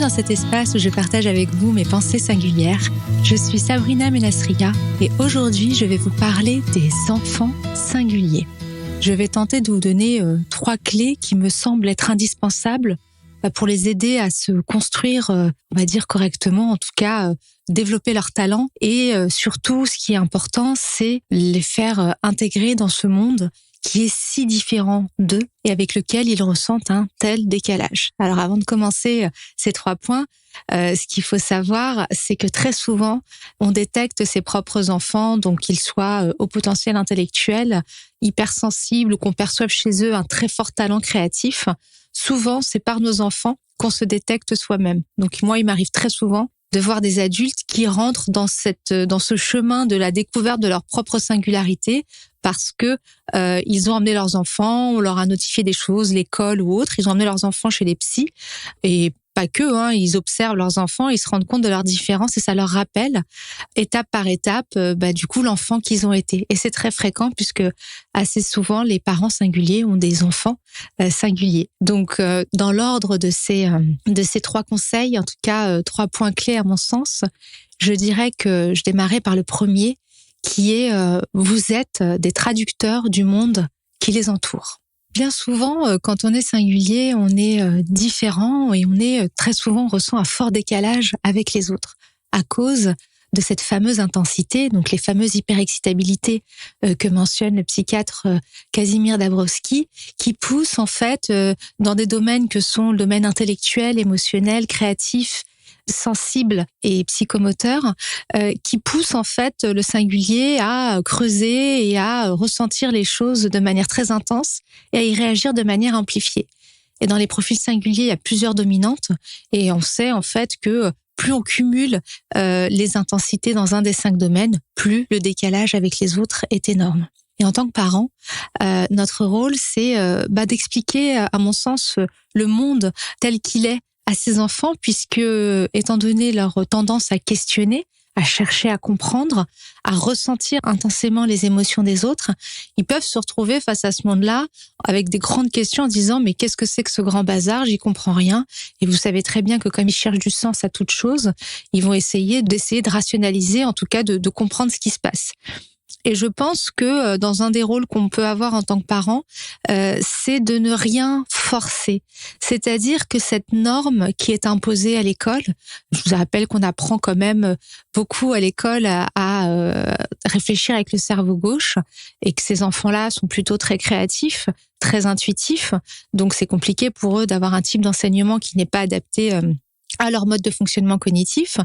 dans cet espace où je partage avec vous mes pensées singulières. Je suis Sabrina Menastriya et aujourd'hui je vais vous parler des enfants singuliers. Je vais tenter de vous donner 3 clés qui me semblent être indispensables pour les aider à se construire, on va dire correctement, en tout cas développer leurs talents et surtout ce qui est important, c'est les faire intégrer dans ce monde qui est si différent d'eux et avec lequel ils ressentent un tel décalage. Alors avant de commencer ces 3 points, ce qu'il faut savoir, c'est que très souvent, on détecte ses propres enfants, donc qu'ils soient au potentiel intellectuel, hypersensibles ou qu'on perçoive chez eux un très fort talent créatif. Souvent, c'est par nos enfants qu'on se détecte soi-même. Donc moi, il m'arrive très souvent de voir des adultes qui rentrent dans ce chemin de la découverte de leur propre singularité parce que ils ont emmené leurs enfants, on leur a notifié des choses, l'école ou autre, ils ont emmené leurs enfants chez les psys et pas que, ils observent leurs enfants, ils se rendent compte de leurs différences et ça leur rappelle, étape par étape, du coup l'enfant qu'ils ont été. Et c'est très fréquent puisque assez souvent les parents singuliers ont des enfants singuliers. Donc dans l'ordre de ces 3 conseils, en tout cas 3 points clés à mon sens, je dirais que je démarrais par le premier qui est vous êtes des traducteurs du monde qui les entoure. Bien souvent, quand on est singulier, on est différent et très souvent, on ressent un fort décalage avec les autres à cause de cette fameuse intensité, donc les fameuses hyperexcitabilités que mentionne le psychiatre Kazimir Dabrowski, qui poussent en fait dans des domaines que sont le domaine intellectuel, émotionnel, créatif, sensible et psychomoteur, qui poussent en fait le singulier à creuser et à ressentir les choses de manière très intense et à y réagir de manière amplifiée. Et dans les profils singuliers, il y a plusieurs dominantes et on sait en fait que plus on cumule les intensités dans un des 5 domaines, plus le décalage avec les autres est énorme. Et en tant que parent, notre rôle, c'est d'expliquer, à mon sens, le monde tel qu'il est à ses enfants, puisque, étant donné leur tendance à questionner, à chercher à comprendre, à ressentir intensément les émotions des autres, ils peuvent se retrouver face à ce monde-là avec des grandes questions en disant « mais qu'est-ce que c'est que ce grand bazar ? J'y comprends rien ». Et vous savez très bien que comme ils cherchent du sens à toute chose, ils vont essayer de rationaliser, en tout cas de comprendre ce qui se passe. Et je pense que dans un des rôles qu'on peut avoir en tant que parent, c'est de ne rien forcer. C'est-à-dire que cette norme qui est imposée à l'école, je vous rappelle qu'on apprend quand même beaucoup à l'école à réfléchir avec le cerveau gauche et que ces enfants-là sont plutôt très créatifs, très intuitifs. Donc c'est compliqué pour eux d'avoir un type d'enseignement qui n'est pas adapté à leur mode de fonctionnement cognitif.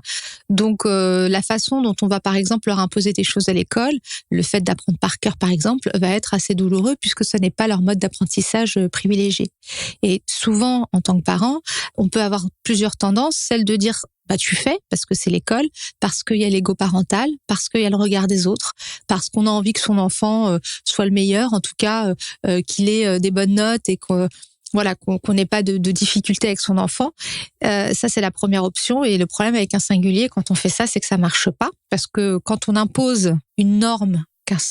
Donc la façon dont on va par exemple leur imposer des choses à l'école, le fait d'apprendre par cœur par exemple, va être assez douloureux puisque ce n'est pas leur mode d'apprentissage privilégié. Et souvent en tant que parent, on peut avoir plusieurs tendances, celle de dire tu fais parce que c'est l'école, parce qu'il y a l'ego parental, parce qu'il y a le regard des autres, parce qu'on a envie que son enfant soit le meilleur, en tout cas qu'il ait des bonnes notes et qu'on n'ait pas de difficultés avec son enfant. Ça, c'est la première option. Et le problème avec un singulier, quand on fait ça, c'est que ça marche pas. Parce que quand on impose une norme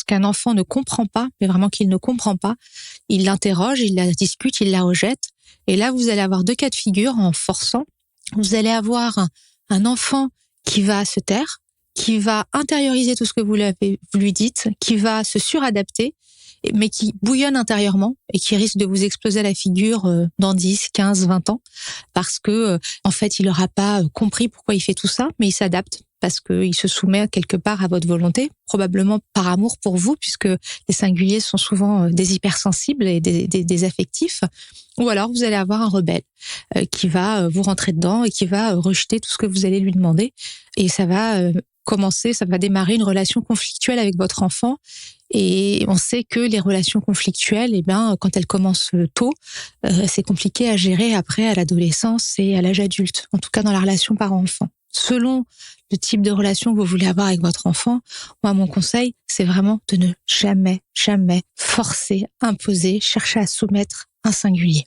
qu'un enfant ne comprend pas, mais vraiment qu'il ne comprend pas, il l'interroge, il la discute, il la rejette. Et là, vous allez avoir 2 cas de figure en forçant. Vous allez avoir un enfant qui va se taire, qui va intérioriser tout ce que vous lui dites, qui va se suradapter, mais qui bouillonne intérieurement et qui risque de vous exploser à la figure dans 10, 15, 20 ans parce que en fait, il n'aura pas compris pourquoi il fait tout ça, mais il s'adapte parce qu'il se soumet quelque part à votre volonté, probablement par amour pour vous, puisque les singuliers sont souvent des hypersensibles et des affectifs. Ou alors, vous allez avoir un rebelle qui va vous rentrer dedans et qui va rejeter tout ce que vous allez lui demander. Et ça va démarrer une relation conflictuelle avec votre enfant. Et on sait que les relations conflictuelles, quand elles commencent tôt, c'est compliqué à gérer après à l'adolescence et à l'âge adulte, en tout cas dans la relation parent-enfant. Selon le type de relation que vous voulez avoir avec votre enfant, moi, mon conseil, c'est vraiment de ne jamais, jamais forcer, imposer, chercher à soumettre un singulier.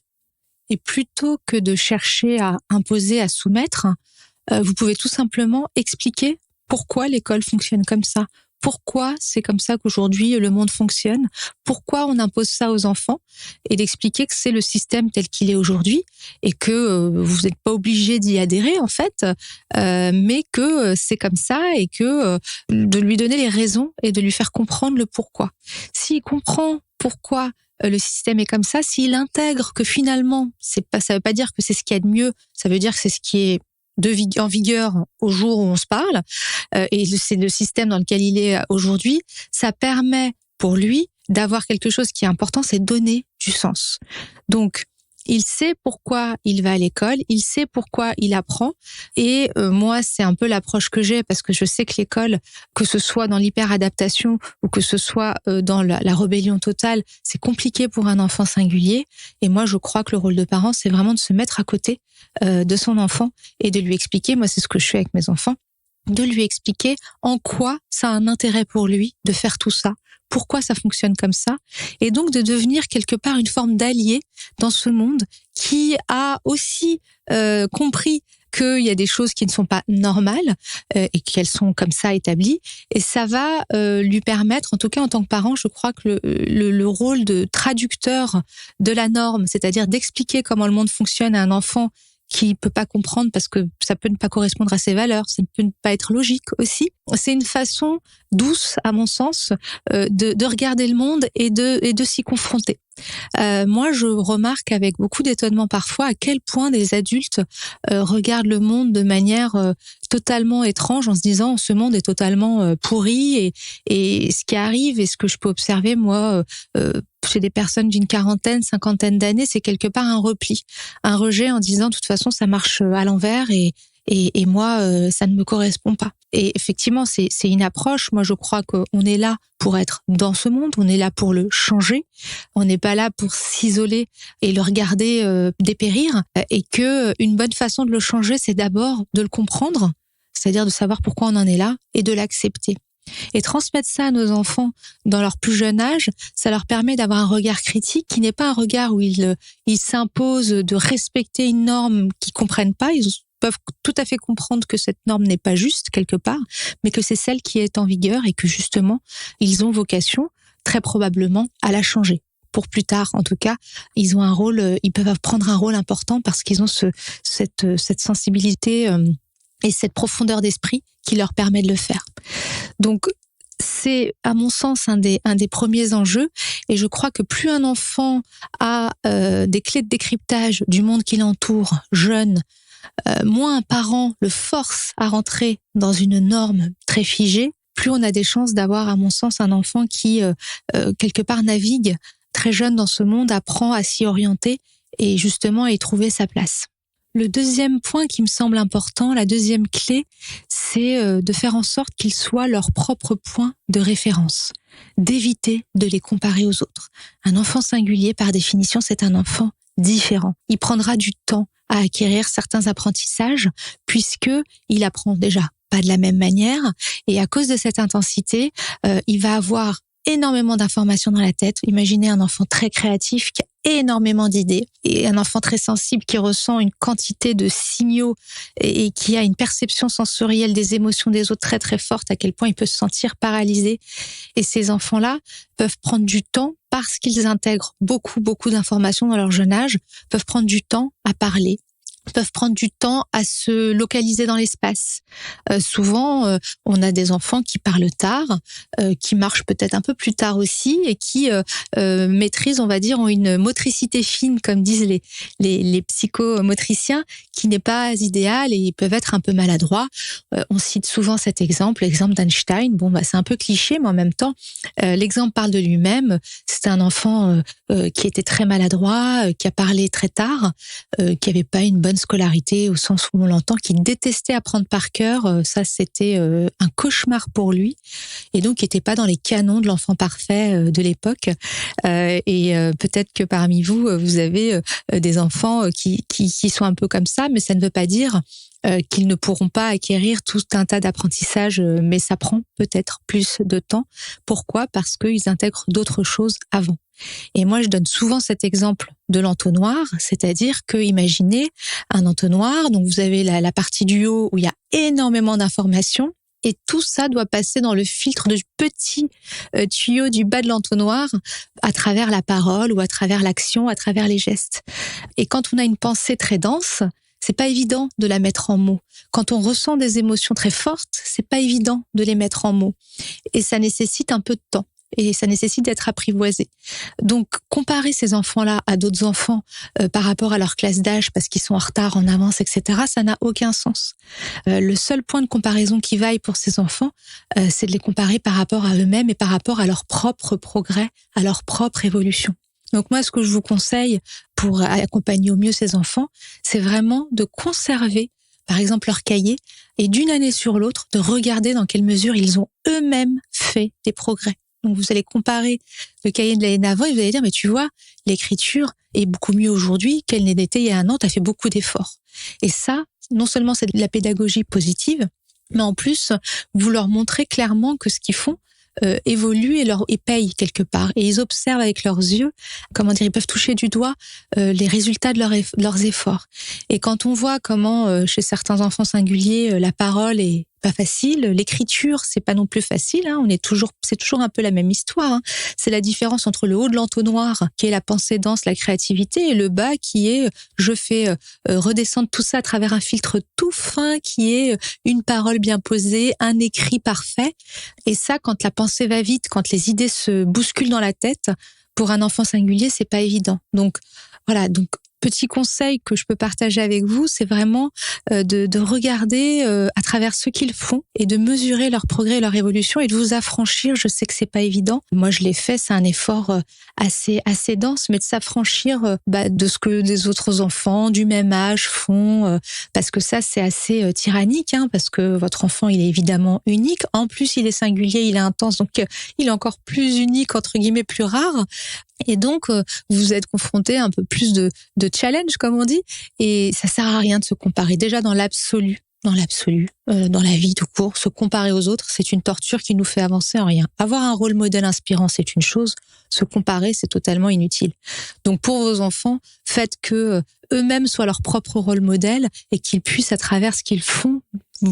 Et plutôt que de chercher à imposer, à soumettre, vous pouvez tout simplement expliquer pourquoi l'école fonctionne comme ça, pourquoi c'est comme ça qu'aujourd'hui le monde fonctionne, pourquoi on impose ça aux enfants, et d'expliquer que c'est le système tel qu'il est aujourd'hui et que vous n'êtes pas obligé d'y adhérer en fait, mais que c'est comme ça et que de lui donner les raisons et de lui faire comprendre le pourquoi. S'il comprend pourquoi le système est comme ça, s'il intègre que finalement, ça veut pas dire que c'est ce qu'il y a de mieux, ça veut dire que c'est ce qui est en vigueur au jour où on se parle, et c'est le système dans lequel il est aujourd'hui, ça permet pour lui d'avoir quelque chose qui est important, c'est donner du sens. Donc, il sait pourquoi il va à l'école, il sait pourquoi il apprend, et moi, c'est un peu l'approche que j'ai, parce que je sais que l'école, que ce soit dans l'hyperadaptation ou que ce soit dans la rébellion totale, c'est compliqué pour un enfant singulier, et moi, je crois que le rôle de parent, c'est vraiment de se mettre à côté de son enfant et de lui expliquer, moi, c'est ce que je fais avec mes enfants, de lui expliquer en quoi ça a un intérêt pour lui de faire tout ça, pourquoi ça fonctionne comme ça, et donc de devenir quelque part une forme d'allié dans ce monde qui a aussi compris qu'il y a des choses qui ne sont pas normales et qu'elles sont comme ça établies, et ça va lui permettre, en tout cas en tant que parent, je crois que le rôle de traducteur de la norme, c'est-à-dire d'expliquer comment le monde fonctionne à un enfant qui peut pas comprendre parce que ça peut ne pas correspondre à ses valeurs, ça peut ne pas être logique aussi. C'est une façon douce, à mon sens, de regarder le monde et de s'y confronter. Moi, je remarque avec beaucoup d'étonnement parfois à quel point des adultes regardent le monde de manière totalement étrange, en se disant ce monde est totalement pourri, et ce qui arrive et ce que je peux observer moi chez des personnes d'une quarantaine, cinquantaine d'années, c'est quelque part un repli, un rejet en disant de toute façon ça marche à l'envers et moi ça ne me correspond pas. Et effectivement, c'est une approche. Moi, je crois qu'on est là pour être dans ce monde, on est là pour le changer. On n'est pas là pour s'isoler et le regarder dépérir. Et que une bonne façon de le changer, c'est d'abord de le comprendre, c'est-à-dire de savoir pourquoi on en est là et de l'accepter. Et transmettre ça à nos enfants dans leur plus jeune âge, ça leur permet d'avoir un regard critique qui n'est pas un regard où ils s'imposent de respecter une norme qu'ils comprennent pas. Ils peuvent tout à fait comprendre que cette norme n'est pas juste quelque part, mais que c'est celle qui est en vigueur et que justement, ils ont vocation, très probablement, à la changer. Pour plus tard, en tout cas, ils ont un rôle, ils peuvent prendre un rôle important parce qu'ils ont cette sensibilité et cette profondeur d'esprit qui leur permet de le faire. Donc, c'est, à mon sens, un des premiers enjeux. Et je crois que plus un enfant a des clés de décryptage du monde qui l'entoure, jeune, moins un parent le force à rentrer dans une norme très figée, plus on a des chances d'avoir, à mon sens, un enfant qui, quelque part, navigue très jeune dans ce monde, apprend à s'y orienter et justement à y trouver sa place. Le deuxième point qui me semble important, la deuxième clé, c'est de faire en sorte qu'ils soient leur propre point de référence, d'éviter de les comparer aux autres. Un enfant singulier, par définition, c'est un enfant différent. Il prendra du temps à acquérir certains apprentissages puisque il apprend déjà pas de la même manière, et à cause de cette intensité, il va avoir énormément d'informations dans la tête. Imaginez un enfant très créatif qui a énormément d'idées, et un enfant très sensible qui ressent une quantité de signaux et qui a une perception sensorielle des émotions des autres très très forte, à quel point il peut se sentir paralysé. Et ces enfants-là peuvent prendre du temps, parce qu'ils intègrent beaucoup d'informations dans leur jeune âge, peuvent prendre du temps à parler, peuvent prendre du temps à se localiser dans l'espace. Souvent, on a des enfants qui parlent tard, qui marchent peut-être un peu plus tard aussi, et qui maîtrisent, on va dire, ont une motricité fine, comme disent les psychomotriciens, qui n'est pas idéale, et ils peuvent être un peu maladroits. On cite souvent cet exemple, l'exemple d'Einstein. Bon, c'est un peu cliché, mais en même temps, l'exemple parle de lui-même. C'était un enfant qui était très maladroit, qui a parlé très tard, qui avait pas une bonne scolarité au sens où on l'entend, qui détestait apprendre par cœur. Ça, c'était un cauchemar pour lui, et donc qui n'était pas dans les canons de l'enfant parfait de l'époque. Et peut-être que parmi vous, vous avez des enfants qui sont un peu comme ça, mais ça ne veut pas dire qu'ils ne pourront pas acquérir tout un tas d'apprentissages, mais ça prend peut-être plus de temps. Pourquoi ? Parce qu'ils intègrent d'autres choses avant. Et moi, je donne souvent cet exemple de l'entonnoir, c'est-à-dire que, imaginez un entonnoir, donc vous avez la partie du haut où il y a énormément d'informations, Et tout ça doit passer dans le filtre du petit tuyau du bas de l'entonnoir à travers la parole ou à travers l'action, à travers les gestes. Et quand on a une pensée très dense, c'est pas évident de la mettre en mots. Quand on ressent des émotions très fortes, c'est pas évident de les mettre en mots. Et ça nécessite un peu de temps. Et ça nécessite d'être apprivoisé. Donc, comparer ces enfants-là à d'autres enfants par rapport à leur classe d'âge, parce qu'ils sont en retard, en avance, etc., ça n'a aucun sens. Le seul point de comparaison qui vaille pour ces enfants, c'est de les comparer par rapport à eux-mêmes et par rapport à leur propre progrès, à leur propre évolution. Donc moi, ce que je vous conseille pour accompagner au mieux ces enfants, c'est vraiment de conserver, par exemple, leur cahier et d'une année sur l'autre, de regarder dans quelle mesure ils ont eux-mêmes fait des progrès. Donc, vous allez comparer le cahier de l'année d'avant et vous allez dire, mais tu vois, l'écriture est beaucoup mieux aujourd'hui qu'elle n'était il y a un an, tu as fait beaucoup d'efforts. Et ça, non seulement c'est de la pédagogie positive, mais en plus, vous leur montrez clairement que ce qu'ils font évolue et paye quelque part. Et ils observent avec leurs yeux, ils peuvent toucher du doigt les résultats de leurs efforts. Et quand on voit comment, chez certains enfants singuliers, la parole est pas facile, l'écriture, c'est pas non plus facile, hein. C'est toujours un peu la même histoire, hein. C'est la différence entre le haut de l'entonnoir, qui est la pensée dense, la créativité, et le bas, qui est, je fais redescendre tout ça à travers un filtre tout fin, qui est une parole bien posée, un écrit parfait. Et ça, quand la pensée va vite, quand les idées se bousculent dans la tête, pour un enfant singulier, c'est pas évident. Donc, voilà. Donc, petit conseil que je peux partager avec vous, c'est vraiment de regarder à travers ce qu'ils font et de mesurer leur progrès et leur évolution et de vous affranchir. Je sais que c'est pas évident. Moi, je l'ai fait. C'est un effort assez dense, mais de s'affranchir de ce que des autres enfants du même âge font, parce que ça, c'est assez tyrannique, hein, parce que votre enfant, il est évidemment unique. En plus, il est singulier, il est intense, donc il est encore plus unique, entre guillemets, plus rare. Et donc, vous êtes confronté à un peu plus de challenge, comme on dit, et ça sert à rien de se comparer. Déjà, dans l'absolu, dans la vie tout court, se comparer aux autres, c'est une torture qui nous fait avancer en rien. Avoir un rôle modèle inspirant, c'est une chose. Se comparer, c'est totalement inutile. Donc, pour vos enfants, faites que eux-mêmes soient leur propre rôle modèle et qu'ils puissent, à travers ce qu'ils font,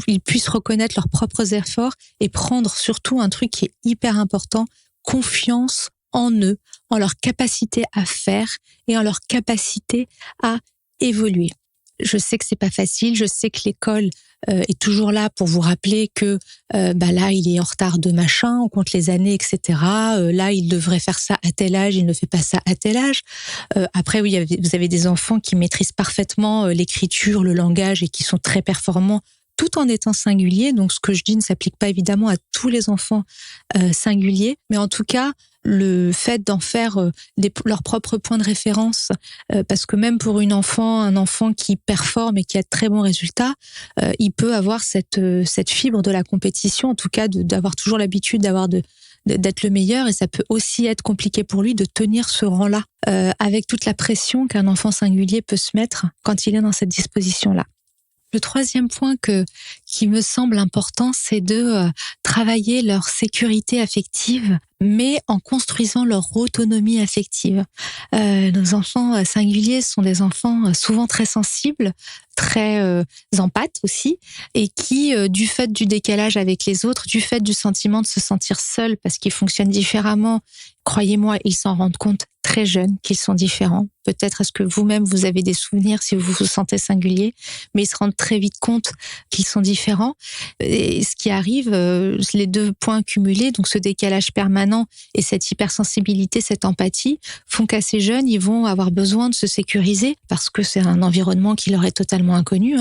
ils puissent reconnaître leurs propres efforts et prendre surtout un truc qui est hyper important, confiance en eux, en leur capacité à faire et en leur capacité à évoluer. Je sais que c'est pas facile, je sais que l'école est toujours là pour vous rappeler que là il est en retard de machin, on compte les années, etc. Là il devrait faire ça à tel âge, il ne fait pas ça à tel âge. Après oui, vous avez des enfants qui maîtrisent parfaitement l'écriture, le langage et qui sont très performants tout en étant singuliers. Donc ce que je dis ne s'applique pas évidemment à tous les enfants singuliers, mais en tout cas le fait d'en faire leur propre point de référence, parce que même pour un enfant qui performe et qui a de très bons résultats, il peut avoir cette fibre de la compétition, en tout cas d'avoir toujours l'habitude d'être le meilleur, et ça peut aussi être compliqué pour lui de tenir ce rang-là, avec toute la pression qu'un enfant singulier peut se mettre quand il est dans cette disposition-là. Le troisième point qui me semble important, c'est de travailler leur sécurité affective, mais en construisant leur autonomie affective. Nos enfants singuliers sont des enfants souvent très sensibles, très empathes aussi, et qui, du fait du décalage avec les autres, du fait du sentiment de se sentir seul parce qu'ils fonctionnent différemment, croyez-moi, ils s'en rendent compte très jeunes qu'ils sont différents. Peut-être est-ce que vous-même vous avez des souvenirs si vous vous sentez singulier, mais ils se rendent très vite compte qu'ils sont différents. Et ce qui arrive, les deux points cumulés, donc ce décalage permanent et cette hypersensibilité, cette empathie, font qu'à ces jeunes, ils vont avoir besoin de se sécuriser parce que c'est un environnement qui leur est totalement inconnu.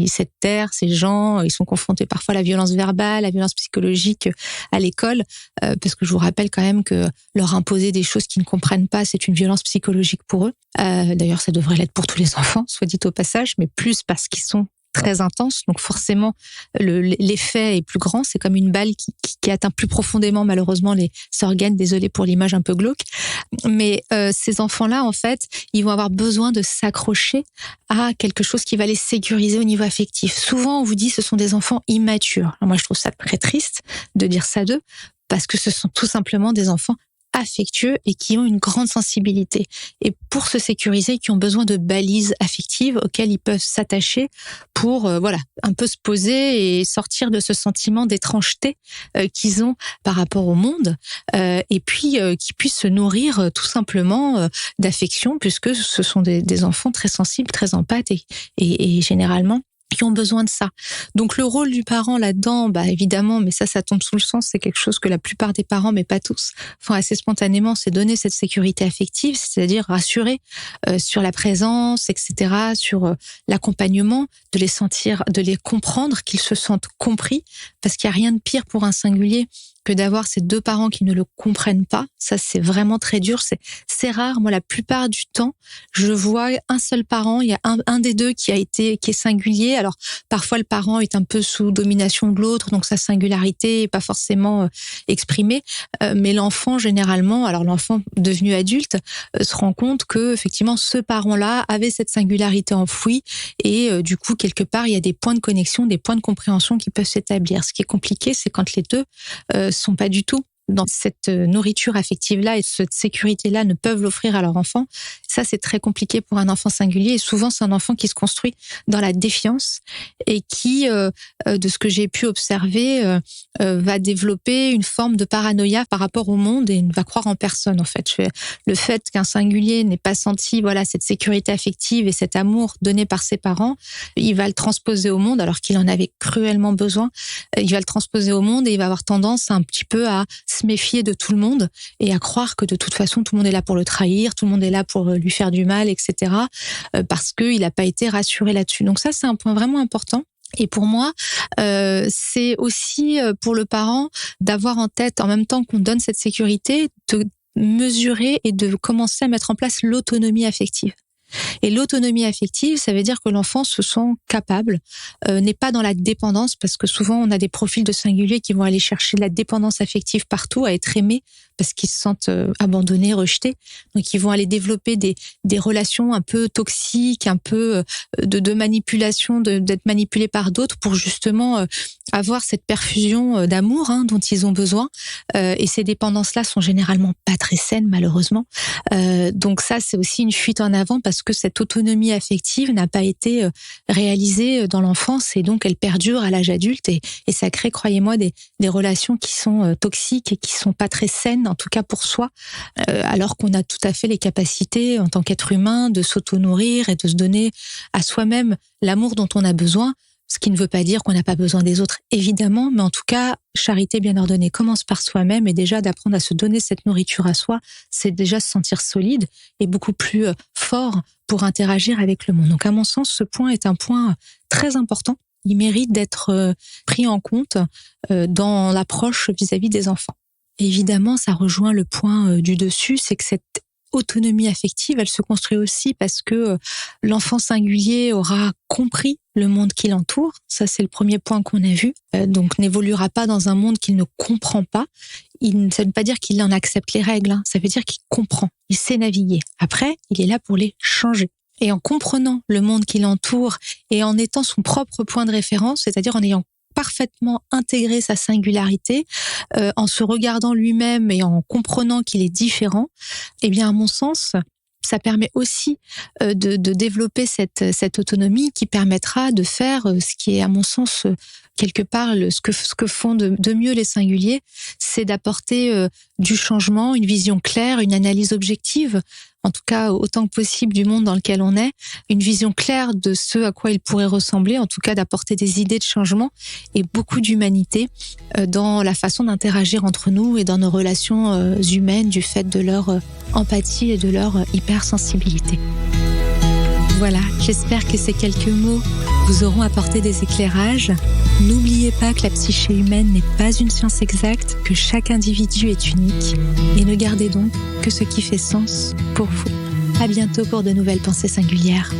Cette terre, ces gens, ils sont confrontés parfois à la violence verbale, à la violence psychologique à l'école, parce que je vous rappelle quand même que leur imposer des choses qu'ils ne comprennent pas, c'est une violence psychologique pour eux. D'ailleurs, ça devrait l'être pour tous les enfants, soit dit au passage, mais plus parce qu'ils sont très intenses. Donc forcément, l'effet est plus grand. C'est comme une balle qui atteint plus profondément, malheureusement, les organes. Désolée pour l'image un peu glauque. Mais ces enfants-là, en fait, ils vont avoir besoin de s'accrocher à quelque chose qui va les sécuriser au niveau affectif. Souvent, on vous dit que ce sont des enfants immatures. Alors moi, je trouve ça très triste de dire ça d'eux, parce que ce sont tout simplement des enfants affectueux et qui ont une grande sensibilité. Et pour se sécuriser, qui ont besoin de balises affectives auxquelles ils peuvent s'attacher pour un peu se poser et sortir de ce sentiment d'étrangeté qu'ils ont par rapport au monde, et puis qui puissent se nourrir tout simplement d'affection, puisque ce sont des enfants très sensibles, très empathes et généralement qui ont besoin de ça. Donc le rôle du parent là-dedans, évidemment, mais ça tombe sous le sens, c'est quelque chose que la plupart des parents, mais pas tous, font assez spontanément, c'est donner cette sécurité affective, c'est-à-dire rassurer sur la présence, etc., sur l'accompagnement, de les sentir, de les comprendre, qu'ils se sentent compris, parce qu'il n'y a rien de pire pour un singulier que d'avoir ces deux parents qui ne le comprennent pas. Ça, c'est vraiment très dur. C'est rare. Moi, la plupart du temps, je vois un seul parent. Il y a un des deux qui est singulier. Alors, parfois, le parent est un peu sous domination de l'autre, donc sa singularité est pas forcément exprimée. Mais l'enfant, généralement, alors l'enfant devenu adulte, se rend compte que, effectivement, ce parent-là avait cette singularité enfouie et du coup, quelque part, il y a des points de connexion, des points de compréhension qui peuvent s'établir. Ce qui est compliqué, c'est quand les deux sont pas du tout dans cette nourriture affective-là et cette sécurité-là ne peuvent l'offrir à leur enfant. Ça, c'est très compliqué pour un enfant singulier. Et souvent, c'est un enfant qui se construit dans la défiance et qui, de ce que j'ai pu observer, va développer une forme de paranoïa par rapport au monde et ne va croire en personne, en fait. Le fait qu'un singulier n'ait pas senti, cette sécurité affective et cet amour donné par ses parents, il va le transposer au monde alors qu'il en avait cruellement besoin. Il va le transposer au monde et il va avoir tendance un petit peu à se méfier de tout le monde et à croire que de toute façon, tout le monde est là pour le trahir, tout le monde est là pour lui faire du mal, etc. Parce qu'il n'a pas été rassuré là-dessus. Donc ça, c'est un point vraiment important. Et pour moi, c'est aussi pour le parent d'avoir en tête, en même temps qu'on donne cette sécurité, de mesurer et de commencer à mettre en place l'autonomie affective. Et l'autonomie affective, ça veut dire que l'enfant se sent capable, n'est pas dans la dépendance, parce que souvent on a des profils de singuliers qui vont aller chercher de la dépendance affective partout, à être aimés, parce qu'ils se sentent abandonnés, rejetés. Donc ils vont aller développer des relations un peu toxiques, un peu de manipulation, d'être manipulés par d'autres pour justement avoir cette perfusion d'amour dont ils ont besoin. Et ces dépendances-là sont généralement pas très saines, malheureusement. Donc ça, c'est aussi une fuite en avant parce que cette autonomie affective n'a pas été réalisée dans l'enfance et donc elle perdure à l'âge adulte et ça crée, croyez-moi, des relations qui sont toxiques et qui sont pas très saines, en tout cas pour soi, alors qu'on a tout à fait les capacités en tant qu'être humain de s'auto-nourrir et de se donner à soi-même l'amour dont on a besoin. Ce qui ne veut pas dire qu'on n'a pas besoin des autres, évidemment, mais en tout cas, charité bien ordonnée commence par soi-même et déjà d'apprendre à se donner cette nourriture à soi, c'est déjà se sentir solide et beaucoup plus fort pour interagir avec le monde. Donc à mon sens, ce point est un point très important. Il mérite d'être pris en compte dans l'approche vis-à-vis des enfants. Évidemment, ça rejoint le point du dessus, c'est que cette autonomie affective, elle se construit aussi parce que l'enfant singulier aura compris le monde qui l'entoure. Ça, c'est le premier point qu'on a vu. Donc, n'évoluera pas dans un monde qu'il ne comprend pas. Ça ne veut pas dire qu'il en accepte les règles. Ça veut dire qu'il comprend. Il sait naviguer. Après, il est là pour les changer. Et en comprenant le monde qui l'entoure et en étant son propre point de référence, c'est-à-dire en ayant parfaitement intégré sa singularité, en se regardant lui-même et en comprenant qu'il est différent, eh bien, à mon sens, ça permet aussi de développer cette autonomie qui permettra de faire ce qui est, à mon sens, quelque part, ce que font de mieux les singuliers, c'est d'apporter du changement, une vision claire, une analyse objective, en tout cas autant que possible du monde dans lequel on est, une vision claire de ce à quoi il pourrait ressembler, en tout cas d'apporter des idées de changement et beaucoup d'humanité dans la façon d'interagir entre nous et dans nos relations humaines du fait de leur empathie et de leur hypersensibilité. Voilà, j'espère que ces quelques mots vous auront apporté des éclairages. N'oubliez pas que la psyché humaine n'est pas une science exacte, que chaque individu est unique. Et ne gardez donc que ce qui fait sens pour vous. À bientôt pour de nouvelles pensées singulières.